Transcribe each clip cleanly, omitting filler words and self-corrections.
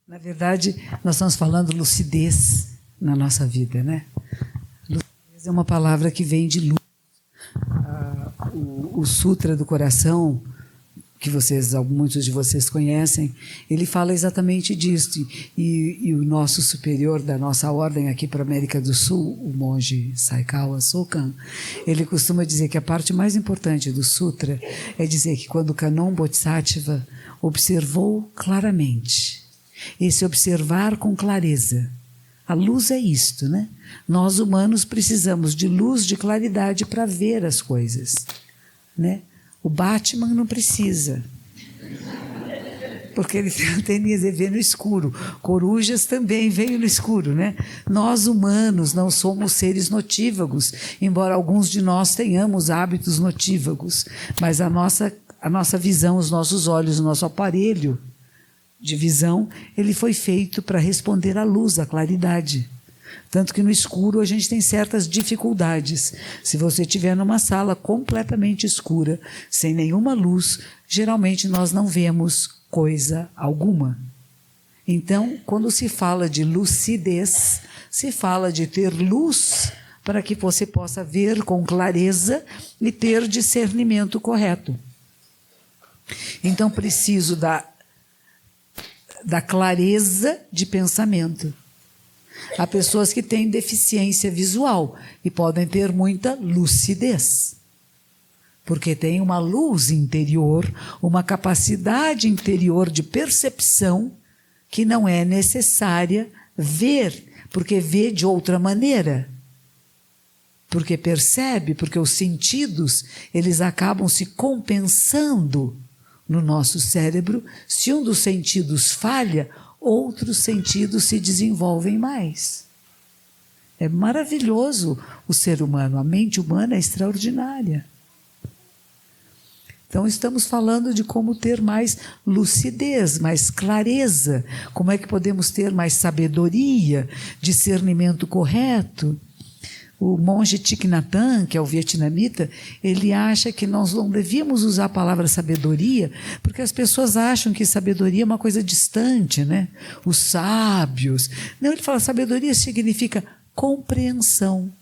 Na verdade, nós estamos falando lucidez na nossa vida, né? Lucidez é uma palavra que vem de luz. O Sutra do Coração, que muitos de vocês conhecem, ele fala exatamente disso. E o nosso superior da nossa ordem aqui para a América do Sul, o monge Saikawa Sokan, ele costuma dizer que a parte mais importante do Sutra é dizer que quando o Kannon Bodhisattva observou claramente, esse observar com clareza, a luz é isto, né? Nós humanos precisamos de luz, de claridade para ver as coisas, né? O Batman não precisa, porque ele tem anteninhas e vê no escuro. Corujas também veem no escuro, né? Nós humanos não somos seres notívagos, embora alguns de nós tenhamos hábitos notívagos, mas a nossa visão, os nossos olhos, o nosso aparelho de visão, ele foi feito para responder à luz, à claridade. Tanto que no escuro a gente tem certas dificuldades. Se você estiver numa sala completamente escura, sem nenhuma luz, geralmente nós não vemos coisa alguma. Então, quando se fala de lucidez, se fala de ter luz para que você possa ver com clareza e ter discernimento correto. Então, preciso da clareza de pensamento. Há pessoas que têm deficiência visual e podem ter muita lucidez, porque tem uma luz interior, uma capacidade interior de percepção que não é necessária ver, porque vê de outra maneira. Porque percebe, porque os sentidos, eles acabam se compensando no nosso cérebro. Se um dos sentidos falha, outros sentidos se desenvolvem mais. É maravilhoso o ser humano, a mente humana é extraordinária. Então estamos falando de como ter mais lucidez, mais clareza, como é que podemos ter mais sabedoria, discernimento correto. O monge Thich Nhat Hanh, que é o vietnamita, ele acha que nós não devíamos usar a palavra sabedoria, porque as pessoas acham que sabedoria é uma coisa distante, né? Os sábios. Não, ele fala, sabedoria significa compreensão,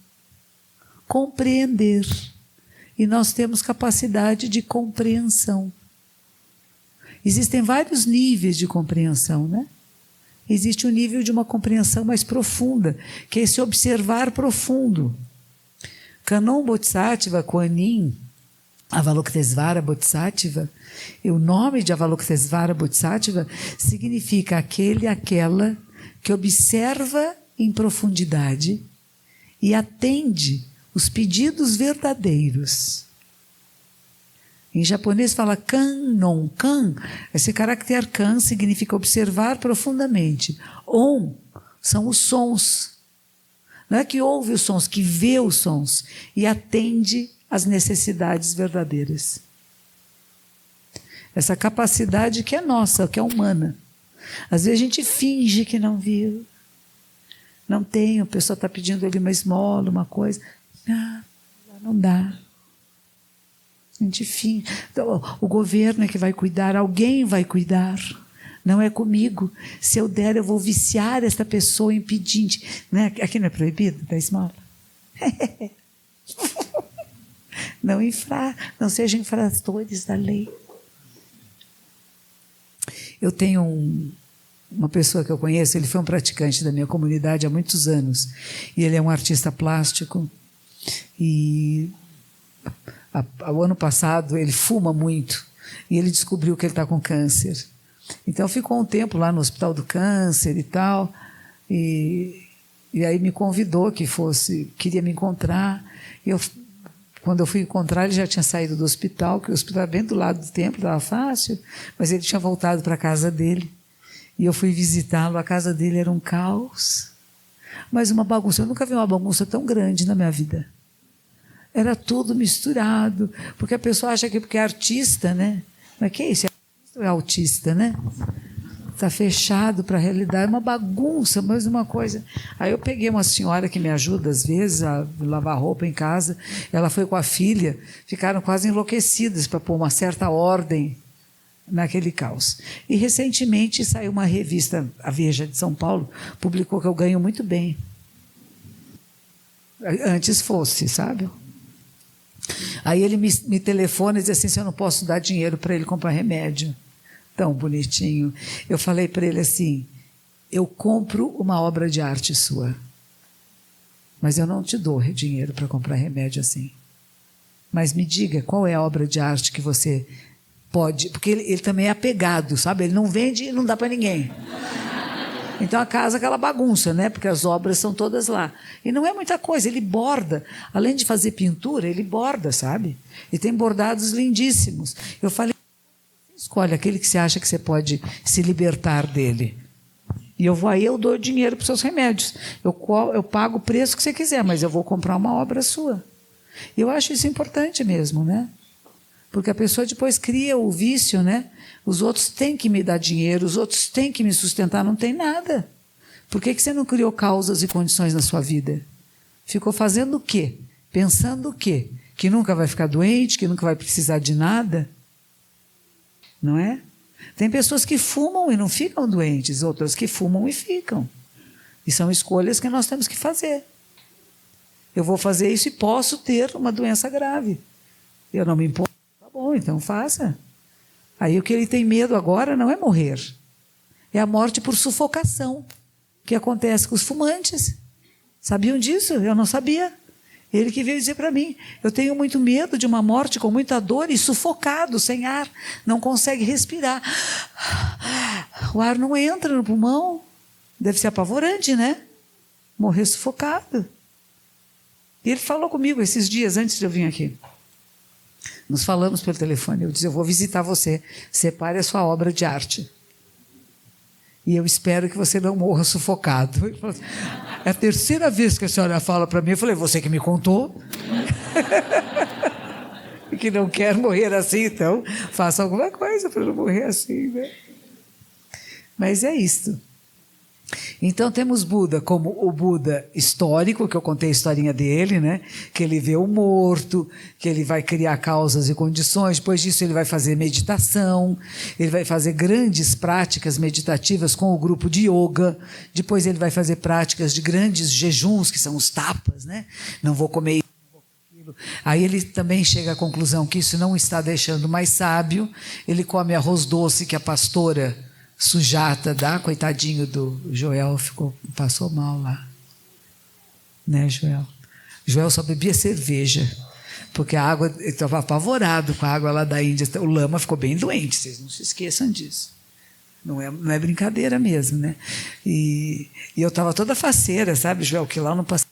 compreender. E nós temos capacidade de compreensão. Existem vários níveis de compreensão, né? Existe um nível de uma compreensão mais profunda, que é esse observar profundo. Kannon Bodhisattva, Kuan Yin, Avalokitesvara Bodhisattva, e o nome de Avalokitesvara Bodhisattva significa aquele, aquela que observa em profundidade e atende os pedidos verdadeiros. Em japonês fala kannon. Kan, esse caractere kan significa observar profundamente. On são os sons. Não é que ouve os sons, que vê os sons e atende às necessidades verdadeiras. Essa capacidade que é nossa, que é humana. Às vezes a gente finge que não viu. Não tem, a pessoa está pedindo ali uma esmola, uma coisa. Não dá. A gente finge. Então, o governo é que vai cuidar, alguém vai cuidar. Não é comigo. Se eu der, eu vou viciar esta pessoa em pedinte. Né? Aqui não é proibido dar esmola? Não sejam infratores da lei. Eu tenho uma pessoa que eu conheço, ele foi um praticante da minha comunidade há muitos anos. E ele é um artista plástico. E o ano passado ele fuma muito. E ele descobriu que ele está com câncer. Então ficou um tempo lá no Hospital do Câncer e tal. E aí me convidou queria me encontrar. E quando eu fui encontrar, ele já tinha saído do hospital, que o hospital era bem do lado do templo, estava fácil, mas ele tinha voltado para a casa dele. E eu fui visitá-lo, a casa dele era um caos, mas uma bagunça. Eu nunca vi uma bagunça tão grande na minha vida. Era tudo misturado, porque a pessoa acha que porque é artista, né? Mas que é isso? É artista ou é autista, né? Está fechado para a realidade, é uma bagunça, mas uma coisa. Aí eu peguei uma senhora que me ajuda às vezes a lavar roupa em casa, ela foi com a filha, ficaram quase enlouquecidas para pôr uma certa ordem naquele caos. E recentemente saiu uma revista, a Veja de São Paulo, publicou que eu ganho muito bem. Antes fosse, sabe? Aí ele me telefona e diz assim, se eu não posso dar dinheiro para ele comprar remédio. Tão bonitinho. Eu falei para ele assim, eu compro uma obra de arte sua, mas eu não te dou dinheiro para comprar remédio assim. Mas me diga, qual é a obra de arte que você pode... Porque ele também é apegado, sabe? Ele não vende e não dá para ninguém. Então a casa é aquela bagunça, né? Porque as obras são todas lá. E não é muita coisa, ele borda. Além de fazer pintura, ele borda, sabe? E tem bordados lindíssimos. Eu falei, escolhe aquele que você acha que você pode se libertar dele. E eu dou dinheiro para os seus remédios. Eu pago o preço que você quiser, mas eu vou comprar uma obra sua. Eu acho isso importante mesmo, né? Porque a pessoa depois cria o vício, né? Os outros têm que me dar dinheiro, os outros têm que me sustentar, não tem nada. Por que você não criou causas e condições na sua vida? Ficou fazendo o quê? Pensando o quê? Que nunca vai ficar doente, que nunca vai precisar de nada? Não é? Tem pessoas que fumam e não ficam doentes, outras que fumam e ficam. E são escolhas que nós temos que fazer. Eu vou fazer isso e posso ter uma doença grave. Eu não me importo. Tá bom, então faça. Aí o que ele tem medo agora não é morrer. É a morte por sufocação, que acontece com os fumantes. Sabiam disso? Eu não sabia. Ele que veio dizer para mim, eu tenho muito medo de uma morte com muita dor e sufocado, sem ar, não consegue respirar. O ar não entra no pulmão. Deve ser apavorante, né? Morrer sufocado. E ele falou comigo esses dias, antes de eu vir aqui. Nos falamos pelo telefone. Eu disse, eu vou visitar você. Separe a sua obra de arte. E eu espero que você não morra sufocado. Ele falou assim, é a terceira vez que a senhora fala para mim. Eu falei, você que me contou. Que não quer morrer assim, então faça alguma coisa para não morrer assim, né? Mas é isto. Então temos Buda como o Buda histórico, que eu contei a historinha dele, né? Que ele vê o morto, que ele vai criar causas e condições, depois disso ele vai fazer meditação, ele vai fazer grandes práticas meditativas com o grupo de yoga, depois ele vai fazer práticas de grandes jejuns, que são os tapas, né? Não vou comer isso, não vou comer aquilo. Aí ele também chega à conclusão que isso não está deixando mais sábio, ele come arroz doce que a pastora Sujata dá, coitadinho do Joel, passou mal lá. Né, Joel? Joel só bebia cerveja, porque a água, ele estava apavorado com a água lá da Índia. O lama ficou bem doente, vocês não se esqueçam disso. Não é brincadeira mesmo, né? E eu estava toda faceira, sabe, Joel, que lá no passado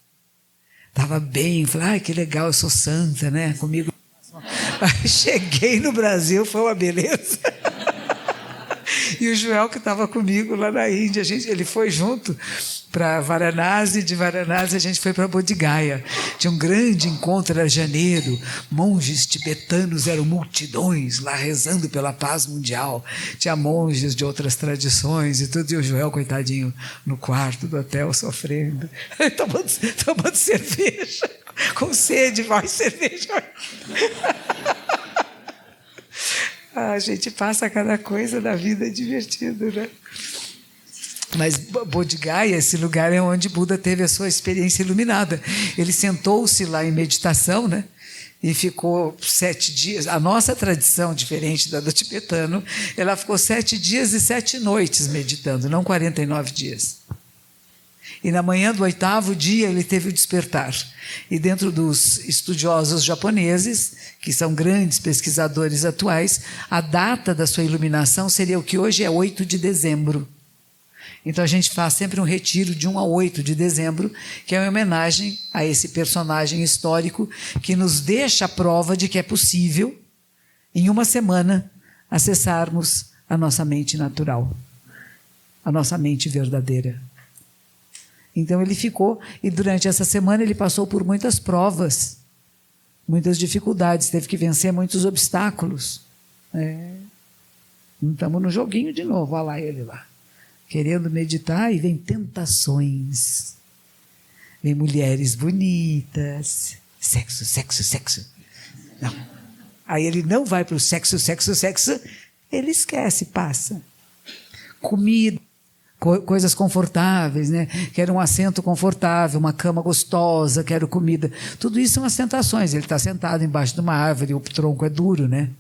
estava bem, falei, ai, que legal, eu sou santa, né? Comigo. Aí cheguei no Brasil, foi uma beleza. E o Joel, que estava comigo lá na Índia, ele foi junto para Varanasi, de Varanasi a gente foi para Bodh Gaya. Tinha um grande encontro, era janeiro, monges tibetanos, eram multidões lá rezando pela paz mundial. Tinha monges de outras tradições e tudo, e o Joel, coitadinho, no quarto do hotel, sofrendo, tomando cerveja, com sede, mais cerveja. A gente passa cada coisa da vida divertido, né? Mas Bodh Gaya, esse lugar é onde Buda teve a sua experiência iluminada. Ele sentou-se lá em meditação, né? E ficou 7 dias. A nossa tradição, diferente da do tibetano, ela ficou 7 dias e 7 noites meditando, não 49 dias. E na manhã do 8º dia ele teve o despertar. E dentro dos estudiosos japoneses, que são grandes pesquisadores atuais, a data da sua iluminação seria o que hoje é 8 de dezembro. Então a gente faz sempre um retiro de 1 a 8 de dezembro, que é uma homenagem a esse personagem histórico que nos deixa a prova de que é possível, em uma semana, acessarmos a nossa mente natural, a nossa mente verdadeira. Então ele ficou, e durante essa semana ele passou por muitas provas, muitas dificuldades, teve que vencer muitos obstáculos. Estamos no joguinho de novo, olha lá ele lá, querendo meditar, e vem tentações, vem mulheres bonitas, sexo. Não. Aí ele não vai para o sexo, ele esquece, passa. Comida, coisas confortáveis, né? Quero um assento confortável, uma cama gostosa, quero comida. Tudo isso são as tentações. Ele está sentado embaixo de uma árvore, o tronco é duro, né?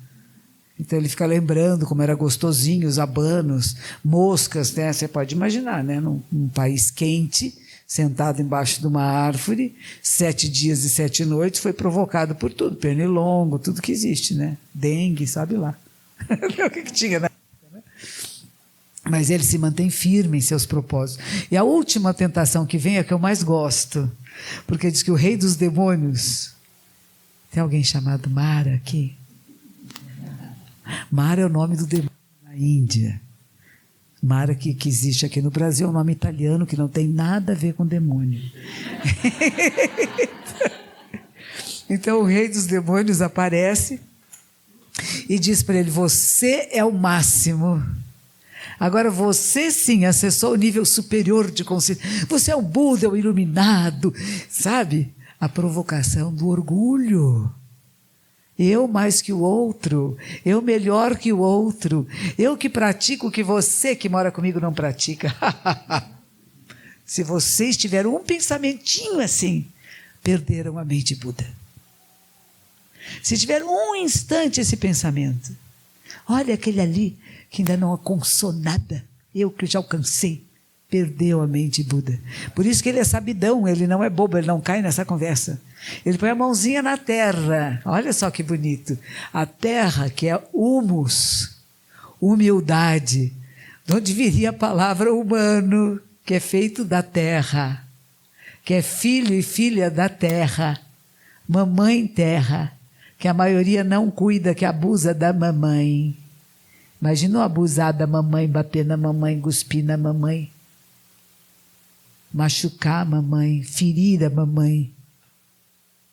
Então ele fica lembrando como era gostosinho, os abanos, moscas, né? Você pode imaginar, né? Num país quente, sentado embaixo de uma árvore, 7 dias e 7 noites, foi provocado por tudo, pernilongo, tudo que existe, né? Dengue, sabe lá. O que tinha, né? Mas ele se mantém firme em seus propósitos. E a última tentação que vem é a que eu mais gosto, porque diz que o rei dos demônios, tem alguém chamado Mara aqui? Mara é o nome do demônio na Índia. Mara, que existe aqui no Brasil, é um nome italiano que não tem nada a ver com demônio. Então o rei dos demônios aparece e diz para ele: você é o máximo. Agora você sim acessou o nível superior de consciência. Você é o Buda, é o iluminado. Sabe? A provocação do orgulho. Eu mais que o outro, eu melhor que o outro, eu que pratico o que você que mora comigo não pratica. Se vocês tiveram um pensamentinho assim, perderam a mente Buda. Se tiver um instante esse pensamento, olha aquele ali que ainda não alcançou nada, eu que já alcancei, perdeu a mente Buda. Por isso que ele é sabidão, ele não é bobo, ele não cai nessa conversa. Ele põe a mãozinha na terra, olha só que bonito. A terra que é humus, humildade, de onde viria a palavra humano, que é feito da terra, que é filho e filha da terra, mamãe terra, que a maioria não cuida, que abusa da mamãe. Imagina abusar da mamãe, bater na mamãe, cuspir na mamãe, machucar a mamãe, ferir a mamãe.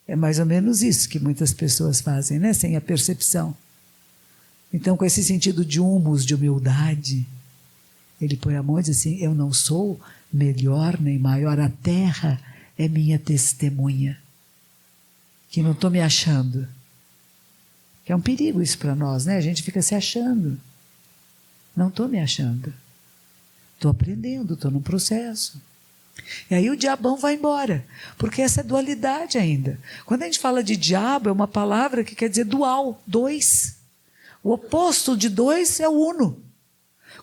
É mais ou menos isso que muitas pessoas fazem, né? Sem a percepção. Então, com esse sentido de humus, de humildade, ele põe a mão e diz assim: eu não sou melhor nem maior, a terra é minha testemunha, que não estou me achando. Que é um perigo isso para nós, né? A gente fica se achando. Não estou me achando. Estou aprendendo, estou num processo. E aí o diabão vai embora, porque essa é dualidade ainda. Quando a gente fala de diabo, é uma palavra que quer dizer dual, dois. O oposto de dois é o uno.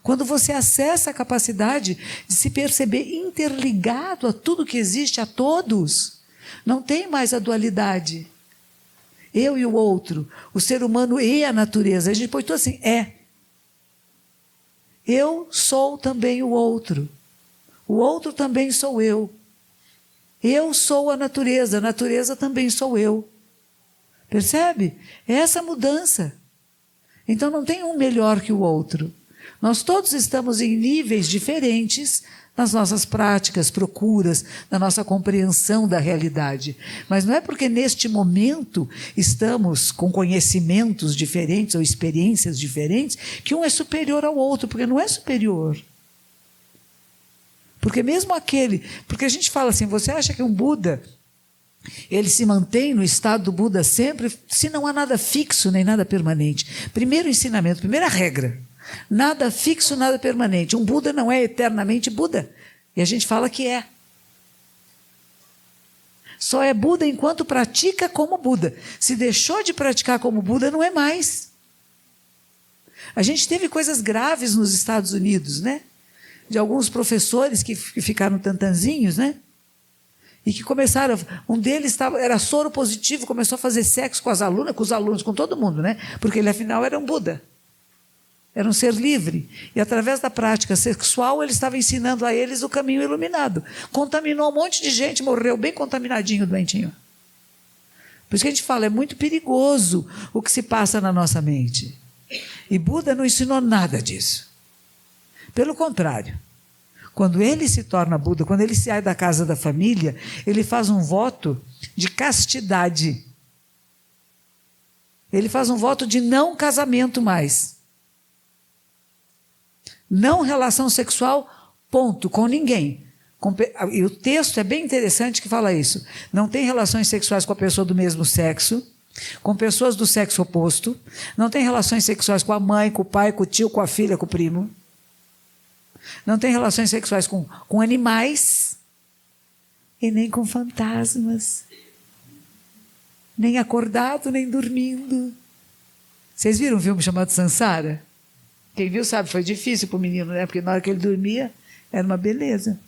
Quando você acessa a capacidade de se perceber interligado a tudo que existe, a todos, não tem mais a dualidade. Eu e o outro, o ser humano e a natureza. A gente põe tudo assim, eu sou também o outro. O outro também sou eu. Eu sou a natureza também sou eu. Percebe? É essa mudança. Então não tem um melhor que o outro. Nós todos estamos em níveis diferentes nas nossas práticas, procuras, na nossa compreensão da realidade. Mas não é porque neste momento estamos com conhecimentos diferentes ou experiências diferentes que um é superior ao outro, porque não é superior. Porque mesmo porque a gente fala assim, você acha que um Buda, ele se mantém no estado do Buda sempre, se não há nada fixo nem nada permanente. Primeiro ensinamento, primeira regra, nada fixo, nada permanente. Um Buda não é eternamente Buda, e a gente fala que é. Só é Buda enquanto pratica como Buda. Se deixou de praticar como Buda, não é mais. A gente teve coisas graves nos Estados Unidos, né? De alguns professores que ficaram tantanzinhos, né? E que começaram, um deles era soro positivo, começou a fazer sexo com as alunas, com os alunos, com todo mundo, né? Porque ele afinal era um Buda, era um ser livre, e através da prática sexual ele estava ensinando a eles o caminho iluminado. Contaminou um monte de gente, morreu bem contaminadinho, doentinho. Por isso que a gente fala, é muito perigoso o que se passa na nossa mente. E Buda não ensinou nada disso. Pelo contrário, quando ele se torna Buda, quando ele sai da casa da família, ele faz um voto de castidade. Ele faz um voto de não casamento mais. Não relação sexual, ponto, com ninguém. E o texto é bem interessante que fala isso. Não tem relações sexuais com a pessoa do mesmo sexo, com pessoas do sexo oposto, não tem relações sexuais com a mãe, com o pai, com o tio, com a filha, com o primo, não tem relações sexuais com animais e nem com fantasmas, nem acordado, nem dormindo. Vocês viram um filme chamado Sansara? Quem viu sabe, foi difícil para o menino, né? Porque na hora que ele dormia, era uma beleza.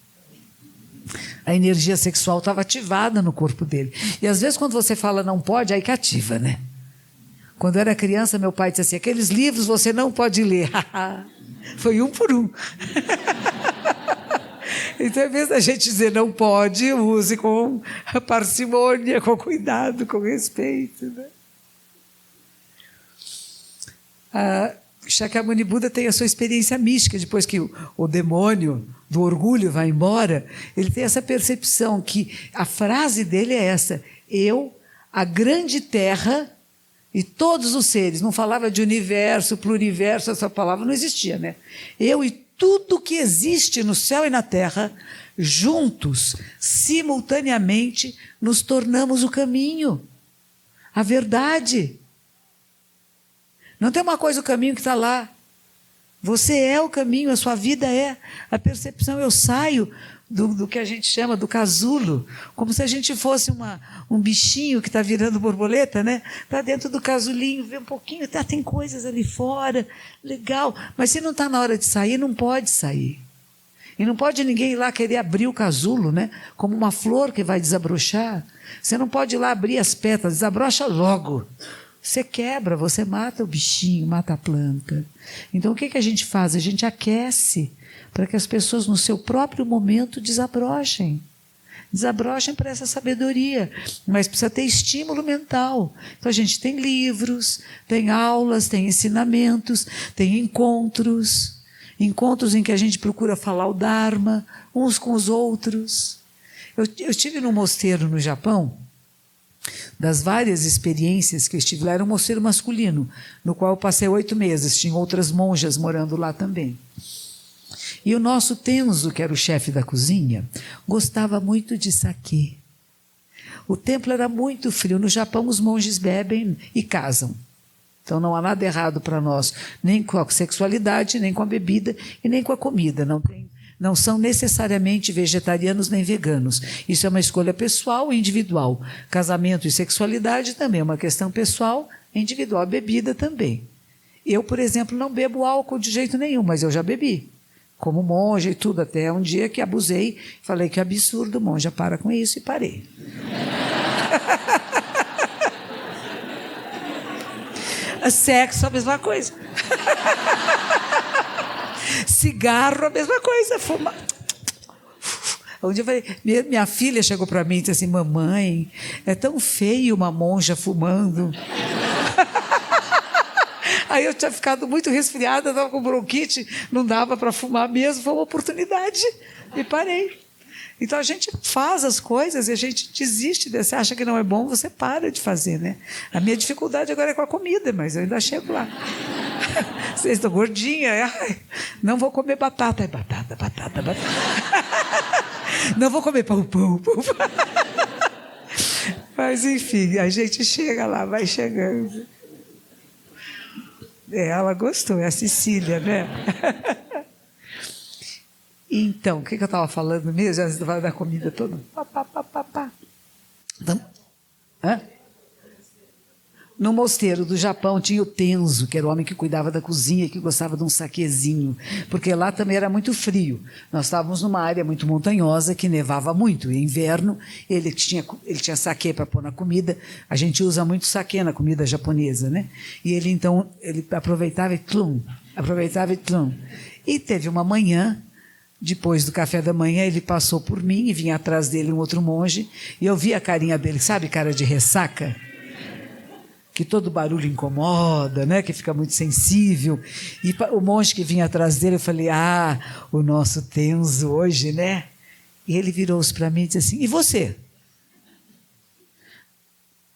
A energia sexual estava ativada no corpo dele. E às vezes quando você fala não pode, aí que ativa, né? Quando eu era criança, meu pai disse assim, aqueles livros você não pode ler. Foi um por um. Então, em vez da gente dizer não pode, use com parcimônia, com cuidado, com respeito, né? Shakyamuni Buda tem a sua experiência mística, depois que o demônio do orgulho vai embora, ele tem essa percepção que a frase dele é essa, eu, a grande terra e todos os seres, não falava de universo, pluriverso, essa palavra não existia, né? Eu e tudo que existe no céu e na terra, juntos, simultaneamente, nos tornamos o caminho, a verdade. Não tem uma coisa, o caminho que está lá. Você é o caminho, a sua vida é. A percepção, eu saio do que a gente chama do casulo, como se a gente fosse um bichinho que está virando borboleta, né? Está dentro do casulinho, vê um pouquinho, tem coisas ali fora, legal. Mas se não está na hora de sair, não pode sair. E não pode ninguém ir lá querer abrir o casulo, né? Como uma flor que vai desabrochar. Você não pode ir lá abrir as pétalas, desabrocha logo. Você quebra, você mata o bichinho, mata a planta. Então, o que a gente faz? A gente aquece para que as pessoas, no seu próprio momento, desabrochem. Desabrochem para essa sabedoria. Mas precisa ter estímulo mental. Então, a gente tem livros, tem aulas, tem ensinamentos, tem encontros. Encontros em que a gente procura falar o Dharma, uns com os outros. Eu estive num mosteiro no Japão. Das várias experiências que eu estive lá, era um mosteiro masculino, no qual eu passei 8 meses, tinha outras monjas morando lá também. E o nosso Tenzo, que era o chefe da cozinha, gostava muito de saquê. O templo era muito frio, no Japão os monges bebem e casam. Então não há nada errado para nós, nem com a sexualidade, nem com a bebida e nem com a comida, não são necessariamente vegetarianos nem veganos. Isso é uma escolha pessoal e individual. Casamento e sexualidade também é uma questão pessoal e individual. A bebida também. Eu, por exemplo, não bebo álcool de jeito nenhum, mas eu já bebi. Como monja e tudo, até um dia que abusei, falei que é absurdo, monja, para com isso, e parei. Sexo, a mesma coisa. Cigarro, a mesma coisa, fumar. Um dia eu falei, minha filha chegou para mim e disse assim, mamãe, é tão feio uma monja fumando. Aí eu tinha ficado muito resfriada, estava com bronquite, não dava para fumar mesmo, foi uma oportunidade e parei. Então a gente faz as coisas e a gente desiste, você acha que não é bom, você para de fazer, né? A minha dificuldade agora é com a comida, mas eu ainda chego lá. Vocês estão gordinha, não vou comer batata, batata. Não vou comer pão. Mas enfim, a gente chega lá, vai chegando. Ela gostou, é a Cecília, né? Então, o que eu estava falando mesmo? Já estava falando da comida toda. Então, no mosteiro do Japão tinha o Tenzo, que era o homem que cuidava da cozinha, que gostava de um saquezinho, porque lá também era muito frio. Nós estávamos numa área muito montanhosa, que nevava muito. E inverno, ele tinha saquê para pôr na comida. A gente usa muito saquê na comida japonesa, né? E ele, então, ele aproveitava e tlum. E teve uma manhã, depois do café da manhã, ele passou por mim e vinha atrás dele um outro monge, e eu vi a carinha dele, sabe, cara de ressaca? Que todo barulho incomoda, né? Que fica muito sensível. E o monge que vinha atrás dele, eu falei, o nosso Tenzo hoje, né? E ele virou-se para mim e disse assim, e você?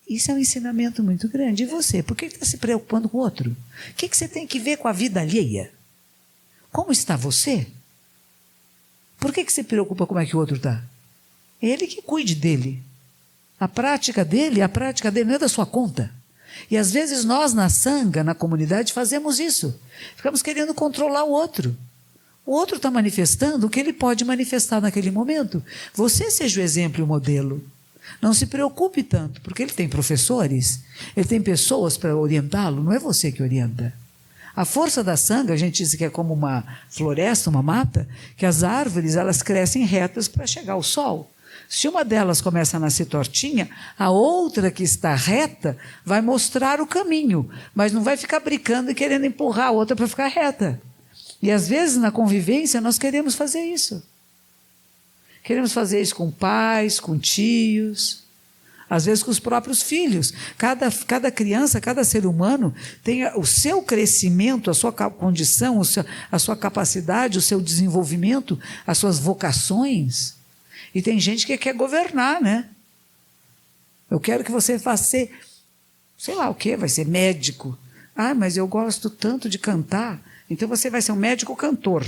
Isso é um ensinamento muito grande. E você? Por que está se preocupando com o outro? O que você tem que ver com a vida alheia? Como está você? Por que se preocupa como é que o outro está? É ele que cuide dele. A prática dele não é da sua conta. E às vezes nós na sanga, na comunidade, fazemos isso. Ficamos querendo controlar o outro. O outro está manifestando o que ele pode manifestar naquele momento. Você seja o exemplo e o modelo. Não se preocupe tanto, porque ele tem professores, ele tem pessoas para orientá-lo, não é você que orienta. A força da sanga, a gente diz que é como uma floresta, uma mata, que as árvores elas crescem retas para chegar ao sol. Se uma delas começa a nascer tortinha, a outra que está reta vai mostrar o caminho, mas não vai ficar brincando e querendo empurrar a outra para ficar reta. E às vezes na convivência nós queremos fazer isso. Queremos fazer isso com pais, com tios, às vezes com os próprios filhos. Cada criança, cada ser humano tem o seu crescimento, a sua condição, a sua capacidade, o seu desenvolvimento, as suas vocações. E tem gente que quer governar, né? Eu quero que você faça, sei lá o quê, vai ser médico. Ah, mas eu gosto tanto de cantar, então você vai ser um médico cantor.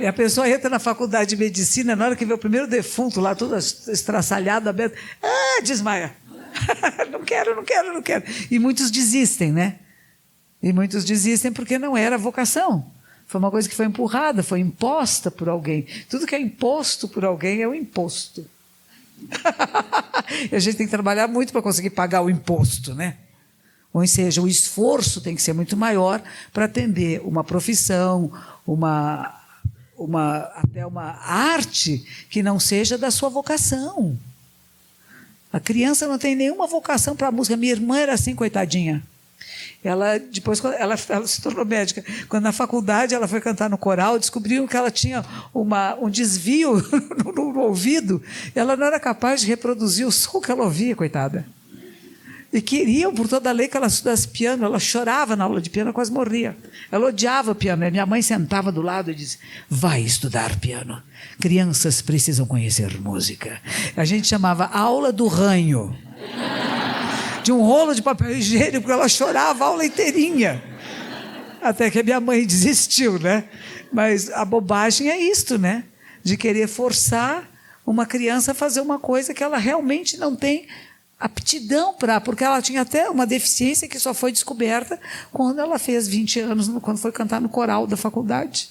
E a pessoa entra na faculdade de medicina, na hora que vê o primeiro defunto lá, todo estraçalhado, aberto, desmaia. Não quero. E muitos desistem, né? E muitos desistem porque não era vocação. Foi uma coisa que foi empurrada, foi imposta por alguém. Tudo que é imposto por alguém é o imposto. E a gente tem que trabalhar muito para conseguir pagar o imposto, né? Ou seja, o esforço tem que ser muito maior para atender uma profissão, até uma arte que não seja da sua vocação. A criança não tem nenhuma vocação para a música. Minha irmã era assim, coitadinha. Ela se tornou médica. Quando na faculdade ela foi cantar no coral, descobriram que ela tinha um desvio no ouvido. Ela não era capaz de reproduzir o som que ela ouvia, coitada. E queriam, por toda a lei, que ela estudasse piano. Ela chorava na aula de piano, quase morria. Ela odiava piano. E minha mãe sentava do lado e disse: vai estudar piano. Crianças precisam conhecer música. A gente chamava aula do ranho. De um rolo de papel higiênico, porque ela chorava a aula inteirinha. Até que a minha mãe desistiu, né? Mas a bobagem é isto, né? De querer forçar uma criança a fazer uma coisa que ela realmente não tem aptidão para, porque ela tinha até uma deficiência que só foi descoberta quando ela fez 20 anos, quando foi cantar no coral da faculdade.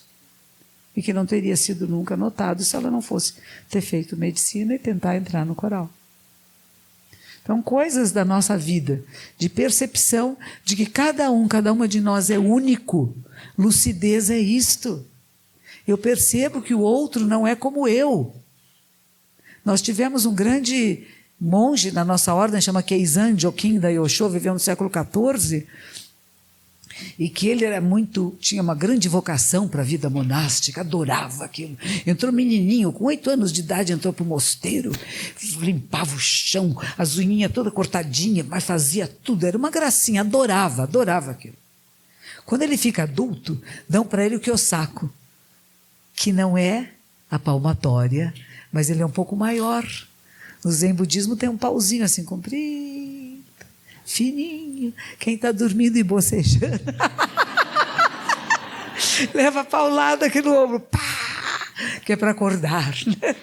E que não teria sido nunca notado se ela não fosse ter feito medicina e tentar entrar no coral. Então, coisas da nossa vida, de percepção de que cada uma de nós é único. Lucidez é isto. Eu percebo que o outro não é como eu. Nós tivemos um grande monge na nossa ordem, chama Keizan Jokin da Yosho, viveu no século XIV, e que ele tinha uma grande vocação para a vida monástica, adorava aquilo. Entrou menininho, com 8 anos de idade, entrou para o mosteiro, limpava o chão, as unhinhas toda cortadinha, mas fazia tudo, era uma gracinha, adorava aquilo. Quando ele fica adulto, dão para ele o Kiyosako, que não é a palmatória, mas ele é um pouco maior. No Zen budismo tem um pauzinho assim, comprido, fininho. Quem está dormindo e bocejando leva paulada aqui no ombro, pá, que é para acordar, né?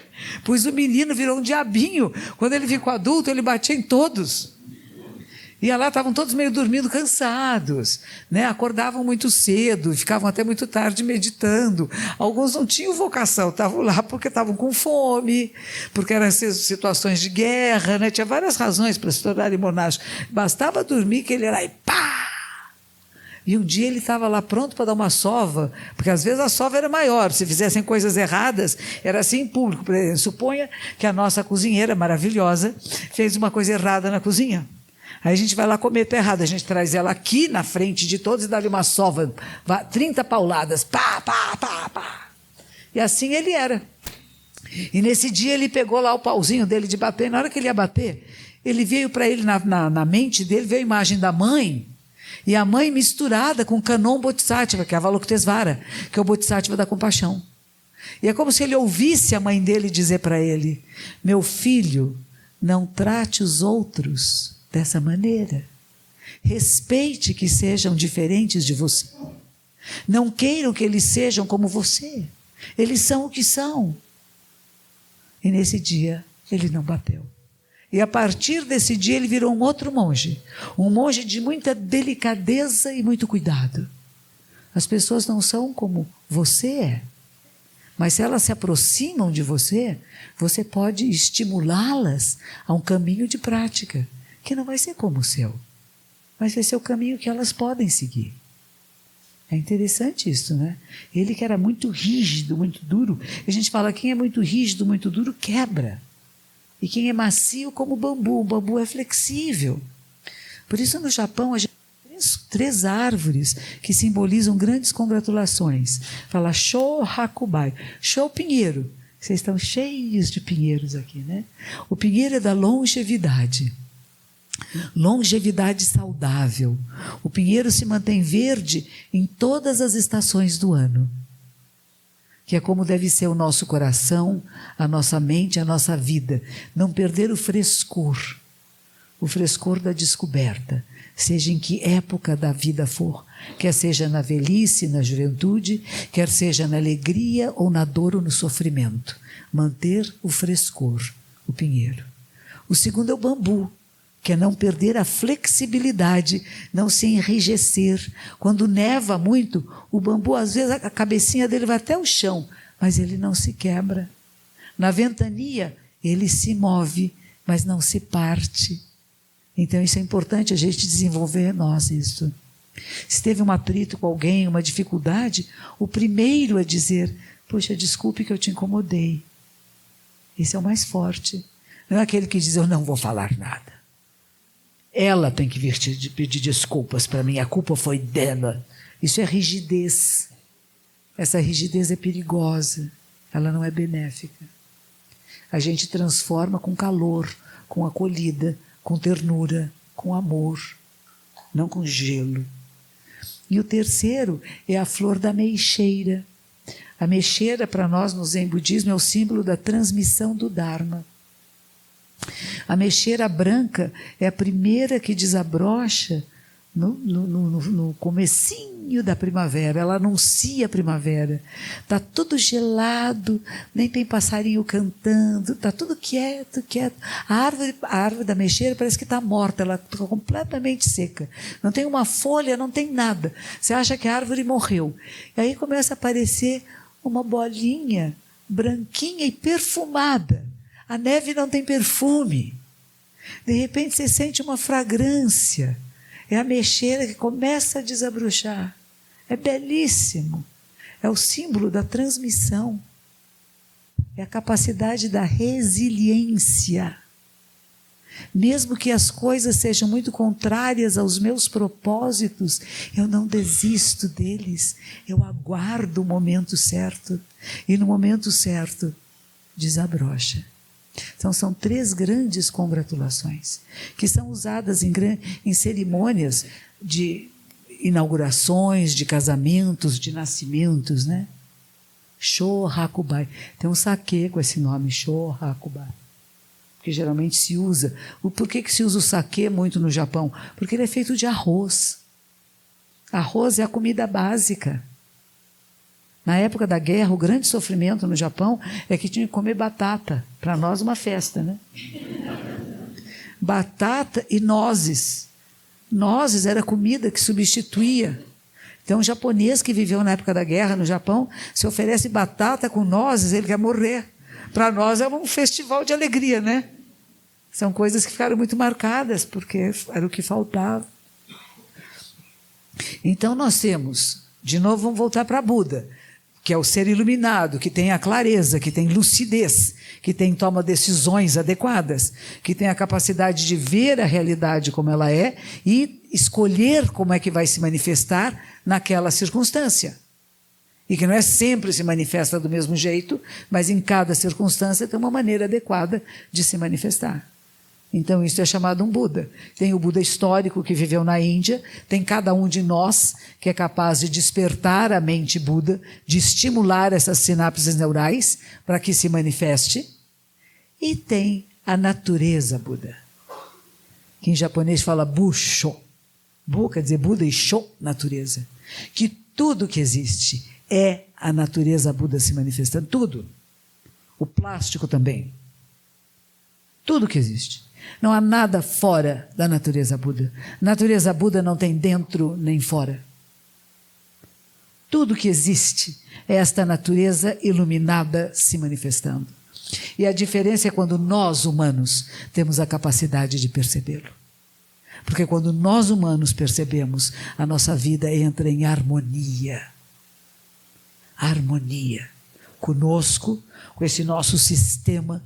Pois o menino virou um diabinho. Quando ele ficou adulto, ele batia em todos. E lá estavam todos meio dormindo, cansados, né? Acordavam muito cedo, ficavam até muito tarde meditando. Alguns não tinham vocação, estavam lá porque estavam com fome, porque eram situações de guerra, né? Tinha várias razões para se tornarem monásticos. Bastava dormir que ele era aí, pá! E um dia ele estava lá pronto para dar uma sova, porque às vezes a sova era maior, se fizessem coisas erradas, era assim em público. Por exemplo, suponha que a nossa cozinheira maravilhosa fez uma coisa errada na cozinha. Aí a gente vai lá comer, tá errado, a gente traz ela aqui na frente de todos e dá-lhe uma sova, 30 pauladas, pá, pá, pá, pá. E assim ele era. E nesse dia ele pegou lá o pauzinho dele de bater, na hora que ele ia bater, ele veio para ele, na mente dele, veio a imagem da mãe, e a mãe misturada com o Kanon Bodhisattva, que é a Avalokitesvara, que é o Bodhisattva da compaixão. E é como se ele ouvisse a mãe dele dizer para ele: meu filho, não trate os outros dessa maneira. Respeite que sejam diferentes de você. Não queiram que eles sejam como você. Eles são o que são. E nesse dia, ele não bateu. E a partir desse dia ele virou um outro monge. Um monge de muita delicadeza e muito cuidado. As pessoas não são como você é. Mas se elas se aproximam de você, você pode estimulá-las a um caminho de prática, que não vai ser como o seu, mas vai ser o caminho que elas podem seguir. É interessante isso, né? Ele que era muito rígido, muito duro, a gente fala, quem é muito rígido, muito duro, quebra. E quem é macio, como o bambu é flexível. Por isso no Japão a gente tem três árvores que simbolizam grandes congratulações. Fala Sho Hakubai. Sho, pinheiro. Vocês estão cheios de pinheiros aqui, né? O pinheiro é da longevidade. Longevidade saudável. O pinheiro se mantém verde em todas as estações do ano. Que é como deve ser o nosso coração, a nossa mente, a nossa vida. Não perder o frescor da descoberta, seja em que época da vida for, quer seja na velhice, na juventude, quer seja na alegria ou na dor ou no sofrimento. Manter o frescor, o pinheiro. O segundo é o bambu, que é não perder a flexibilidade, não se enrijecer. Quando neva muito, o bambu, às vezes, a cabecinha dele vai até o chão, mas ele não se quebra. Na ventania, ele se move, mas não se parte. Então, isso é importante a gente desenvolver em nós isso. Se teve um atrito com alguém, uma dificuldade, o primeiro a dizer, poxa, desculpe que eu te incomodei. Esse é o mais forte. Não é aquele que diz, eu não vou falar nada. Ela tem que vir te pedir desculpas para mim, a culpa foi dela. Isso é rigidez. Essa rigidez é perigosa, ela não é benéfica. A gente transforma com calor, com acolhida, com ternura, com amor, não com gelo. E o terceiro é a flor da meixeira. A meixeira, para nós no Zen Budismo, é o símbolo da transmissão do Dharma. A meixeira branca é a primeira que desabrocha no comecinho da primavera. Ela anuncia a primavera. Está tudo gelado, nem tem passarinho cantando, está tudo quieto, quieto. A árvore da meixeira parece que está morta, ela está completamente seca. Não tem uma folha, não tem nada. Você acha que a árvore morreu. E aí começa a aparecer uma bolinha branquinha e perfumada. A neve não tem perfume. De repente você sente uma fragrância. É a meixeira que começa a desabrochar. É belíssimo. É o símbolo da transmissão. É a capacidade da resiliência. Mesmo que as coisas sejam muito contrárias aos meus propósitos, eu não desisto deles. Eu aguardo o momento certo. E no momento certo, desabrocha. Então, são três grandes congratulações que são usadas em cerimônias de inaugurações, de casamentos, de nascimentos, né? Sho Hakubai. Tem um saquê com esse nome, Sho Hakubai. Porque geralmente se usa. Por que se usa o saquê muito no Japão? Porque ele é feito de arroz. Arroz é a comida básica. Na época da guerra, o grande sofrimento no Japão é que tinha que comer batata. Para nós, uma festa, né? Batata e nozes. Nozes era comida que substituía. Então, o japonês que viveu na época da guerra no Japão, se oferece batata com nozes, ele quer morrer. Para nós é um festival de alegria, né? São coisas que ficaram muito marcadas, porque era o que faltava. Então, nós temos, de novo, vamos voltar para Buda, que é o ser iluminado, que tem a clareza, que tem lucidez, que toma decisões adequadas, que tem a capacidade de ver a realidade como ela é e escolher como é que vai se manifestar naquela circunstância. E que não é sempre se manifesta do mesmo jeito, mas em cada circunstância tem uma maneira adequada de se manifestar. Então, isso é chamado um Buda. Tem o Buda histórico que viveu na Índia, tem cada um de nós que é capaz de despertar a mente Buda, de estimular essas sinapses neurais para que se manifeste. E tem a natureza Buda, que em japonês fala Busho. Bu quer dizer Buda e Sho, natureza. Que tudo que existe é a natureza Buda se manifestando, tudo. O plástico também. Tudo que existe. Não há nada fora da natureza Buda. Natureza Buda não tem dentro nem fora. Tudo que existe é esta natureza iluminada se manifestando. E a diferença é quando nós, humanos, temos a capacidade de percebê-lo. Porque quando nós, humanos, percebemos, a nossa vida entra em harmonia. Harmonia. Conosco, com esse nosso sistema,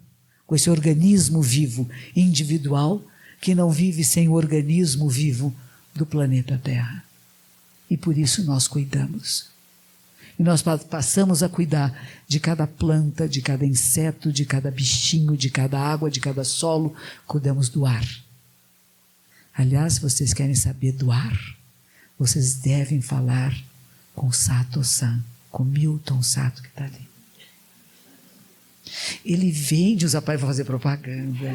com esse organismo vivo individual, que não vive sem o organismo vivo do planeta Terra. E por isso nós cuidamos. E nós passamos a cuidar de cada planta, de cada inseto, de cada bichinho, de cada água, de cada solo. Cuidamos do ar. Aliás, se vocês querem saber do ar, vocês devem falar com Sato-san, com Milton Sato, que está ali. Ele vende os aparelhos, vou fazer propaganda.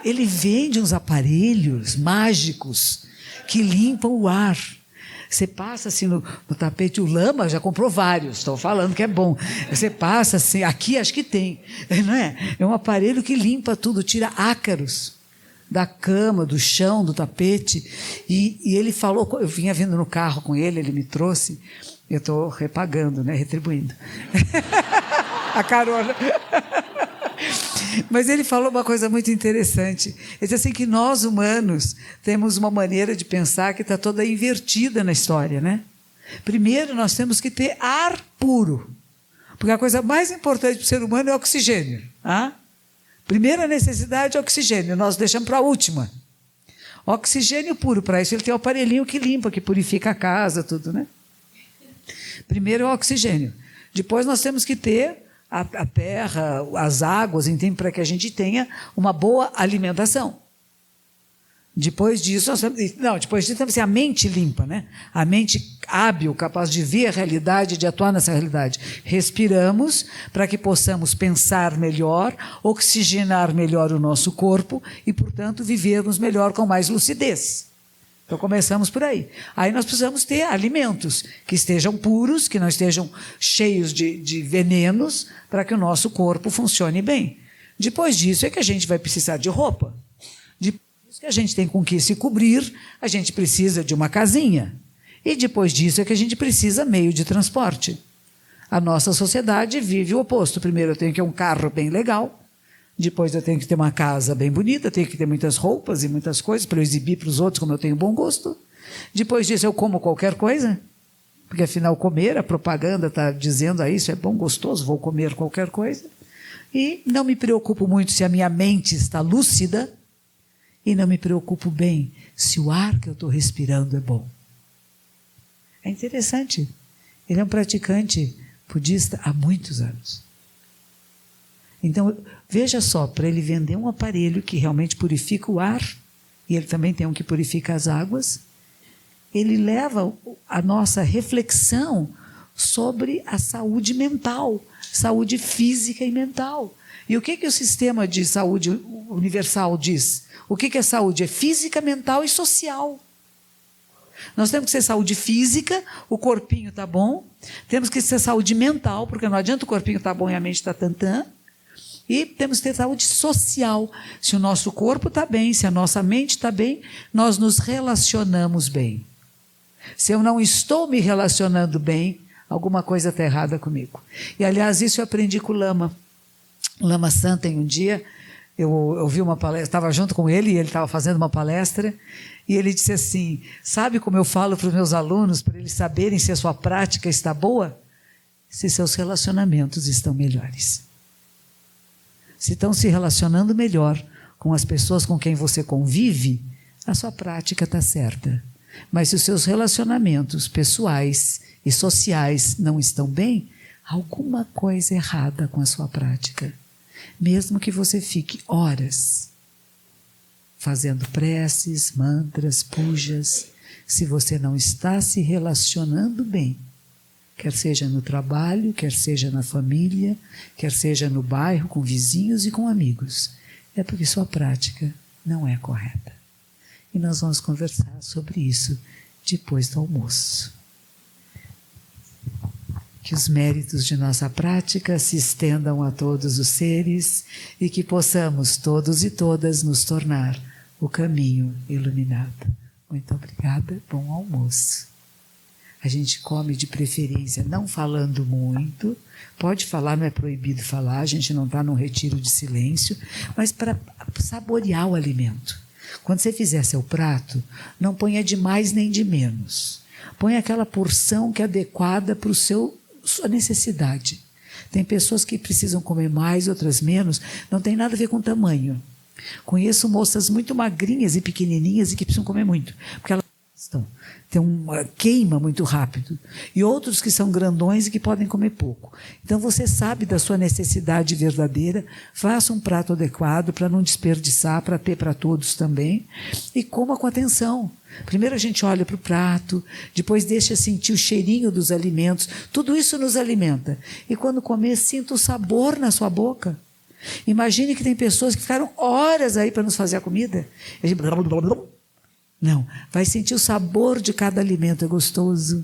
Ele vende uns aparelhos mágicos que limpam o ar. Você passa assim no tapete, o Lama já comprou vários, estou falando que é bom. Você passa assim, aqui acho que tem, não é? É um aparelho que limpa tudo, tira ácaros da cama, do chão, do tapete. E ele falou, eu vinha vindo no carro com ele, ele me trouxe, eu estou repagando, né? Retribuindo a carona. Mas ele falou uma coisa muito interessante. Ele disse assim que nós, humanos, temos uma maneira de pensar que está toda invertida na história, né? Primeiro, nós temos que ter ar puro. Porque a coisa mais importante para o ser humano é o oxigênio. Ah? Primeira necessidade é oxigênio. Nós deixamos para a última. Oxigênio puro. Para isso ele tem um aparelhinho que limpa, que purifica a casa, tudo, né? Primeiro é o oxigênio. Depois nós temos que ter a terra, as águas, entende? Para que a gente tenha uma boa alimentação. Depois disso, depois disso temos que ter a mente limpa, né? A mente hábil, capaz de ver a realidade, de atuar nessa realidade. Respiramos para que possamos pensar melhor, oxigenar melhor o nosso corpo e, portanto, vivermos melhor com mais lucidez. Então, começamos por aí. Aí nós precisamos ter alimentos que estejam puros, que não estejam cheios de venenos, para que o nosso corpo funcione bem. Depois disso é que a gente vai precisar de roupa. Depois que a gente tem com que se cobrir, a gente precisa de uma casinha. E depois disso é que a gente precisa meio de transporte. A nossa sociedade vive o oposto. Primeiro eu tenho que ter um carro bem legal. Depois eu tenho que ter uma casa bem bonita, tenho que ter muitas roupas e muitas coisas para eu exibir para os outros como eu tenho bom gosto. Depois disso eu como qualquer coisa, porque afinal comer, a propaganda está dizendo isso, é bom, gostoso, vou comer qualquer coisa. E não me preocupo muito se a minha mente está lúcida e não me preocupo bem se o ar que eu estou respirando é bom. É interessante. Ele é um praticante budista há muitos anos. Então, veja só, para ele vender um aparelho que realmente purifica o ar, e ele também tem um que purifica as águas, ele leva a nossa reflexão sobre a saúde mental, saúde física e mental. E o que o sistema de saúde universal diz? O que é saúde? É física, mental e social. Nós temos que ser saúde física, o corpinho está bom. Temos que ser saúde mental, porque não adianta o corpinho estar bom e a mente está tantã. E temos que ter saúde social. Se o nosso corpo está bem, se a nossa mente está bem, nós nos relacionamos bem. Se eu não estou me relacionando bem, alguma coisa está errada comigo. E, aliás, isso eu aprendi com o Lama. O Lama Santen, um dia, eu ouvi uma palestra, estava junto com ele, e ele estava fazendo uma palestra, e ele disse assim, sabe como eu falo para os meus alunos, para eles saberem se a sua prática está boa? Se seus relacionamentos estão melhores. Se estão se relacionando melhor com as pessoas com quem você convive, a sua prática está certa. Mas se os seus relacionamentos pessoais e sociais não estão bem, alguma coisa errada com a sua prática. Mesmo que você fique horas fazendo preces, mantras, pujas, se você não está se relacionando bem, quer seja no trabalho, quer seja na família, quer seja no bairro, com vizinhos e com amigos, é porque sua prática não é correta. E nós vamos conversar sobre isso depois do almoço. Que os méritos de nossa prática se estendam a todos os seres e que possamos todos e todas nos tornar o caminho iluminado. Muito obrigada, bom almoço. A gente come de preferência não falando muito, pode falar, não é proibido falar, a gente não está num retiro de silêncio, mas para saborear o alimento. Quando você fizer seu prato, não ponha de mais nem de menos. Ponha aquela porção que é adequada para sua necessidade. Tem pessoas que precisam comer mais, outras menos, não tem nada a ver com tamanho. Conheço moças muito magrinhas e pequenininhas e que precisam comer muito, porque elas tem uma queima muito rápido, e outros que são grandões e que podem comer pouco. Então você sabe da sua necessidade verdadeira, faça um prato adequado para não desperdiçar, para ter para todos também, e coma com atenção. Primeiro a gente olha para o prato, depois deixa sentir o cheirinho dos alimentos, tudo isso nos alimenta, e quando comer, sinta o sabor na sua boca. Imagine que tem pessoas que ficaram horas aí para nos fazer a comida, e a gente... Não, vai sentir o sabor de cada alimento, é gostoso.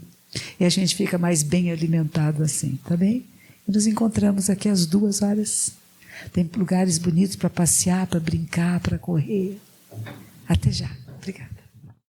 E a gente fica mais bem alimentado assim, tá bem? E nos encontramos aqui às 2h. Tem lugares bonitos para passear, para brincar, para correr. Até já. Obrigada.